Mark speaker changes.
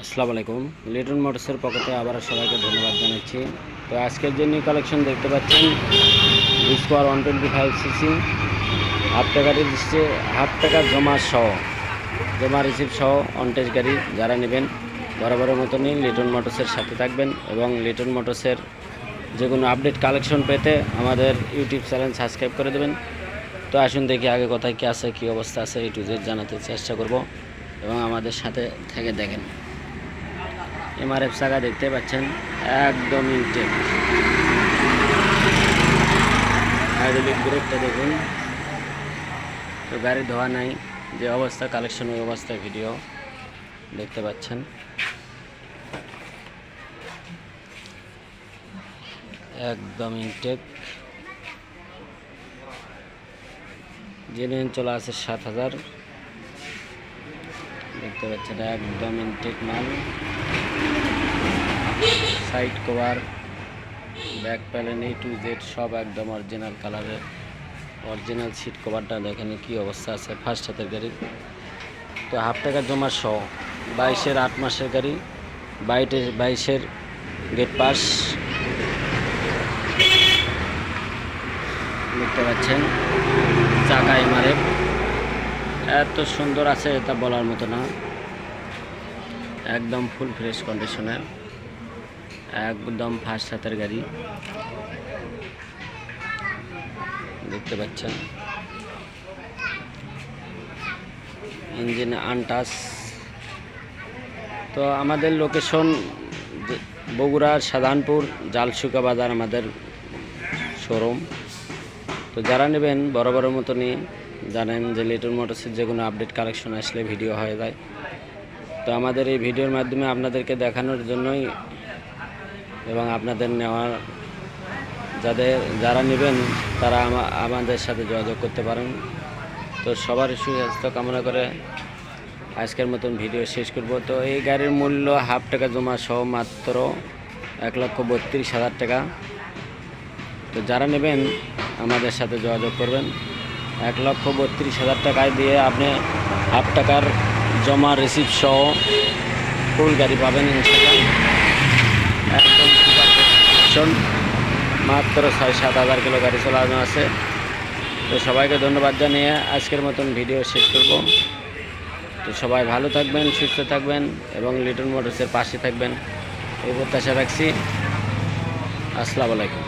Speaker 1: আসসালামু আলাইকুম। লিটন মোটরসের পকেটে আবার সবাইকে ধন্যবাদ জানাচ্ছি। তো আজকের যে নিউ কালেকশন দেখতে পাচ্ছেন স্কোয়ার 125cc হাফ টাকা জমা রিসিভ সহ অনটেজ গাড়ি যারা নেবেন বরাবরের মতনই লিটন মোটরসের সাথে থাকবেন এবং লিটন মোটরসের যে কোনো আপডেট কালেকশন পেতে আমাদের ইউটিউব চ্যানেল সাবস্ক্রাইব করে দেবেন। তো আসুন দেখি আগে কোথায় কী আছে, কী অবস্থা আছে, এই টু জেড জানাতে চেষ্টা করব এবং আমাদের সাথে থেকে দেখেন। এমআরএফ চাকা দেখতে পাচ্ছেন একদম ইনটেক। হাইড্রোলিক ব্রেকটা দেখুন, তো গাড়ি ধোয়া নাই, যে অবস্থা কালেকশন ওই অবস্থায় ভিডিও দেখতে পাচ্ছেন। একদম ইনটেক, জেনুইন চলা আছে 7000 দেখতে পাচ্ছেন। একদম ইনটেক মাল। Side cover, back panel A to Z সব একদম অরিজিনাল কালারের। অরিজিনাল সিট কভারটা দেখেন কি অবস্থা আছে। ফার্স্ট হাতের গাড়ি, তো হাফ টাকা জমা সহ 22-এর 8 মাসের গাড়ি, 22-এর গেট পাস দেখতে পাচ্ছেন। চাকা এমআরএফ এত সুন্দর আছে এটা বলার মতো না, একদম ফুল ফ্রেশ কন্ডিশনের, একদম ফার্স্ট হাতের গাড়ি দেখতে পাচ্ছেন। Engine untouch. তো আমাদের লোকেশন বগুড়ার সাধারণপুর জালসুকা বাজার আমাদের শোরুম। তো যারা নেবেন বরাবরের মতনই জানেন যে লিটন মোটরসের যে কোনো আপডেট কালেকশন আসলে ভিডিও হয়ে যায়। তো আমাদের এই ভিডিওর মাধ্যমে আপনাদেরকে দেখানোর জন্যই এবং আপনাদের নেওয়ার যারা নেবেন তারা আমাদের সাথে যোগাযোগ করতে পারেন। তো সবার সুস্বাস্থ্য কামনা করে আজকের মতন ভিডিও শেষ করব। তো এই গাড়ির মূল্য হাফ টাকা জমা সহ মাত্র 1,32,000 টাকা। তো যারা নেবেন আমাদের সাথে যোগাযোগ করবেন। 1,32,000 টাকায় দিয়ে আপনি হাফ টাকার জমা রিসিভ সহ ফুল গাড়ি পাবেন ইনশাআল্লাহ। একদম মাত্র 6-7 হাজার কিলো গাড়ি চালানো আছে। তো সবাইকে ধন্যবাদ জানিয়ে আজকের মতন ভিডিও শেষ করব। তো সবাই ভালো থাকবেন, সুস্থ থাকবেন এবং লিটন মোটরসের পাশে থাকবেন এই প্রত্যাশা রাখছি। আসসালামু আলাইকুম।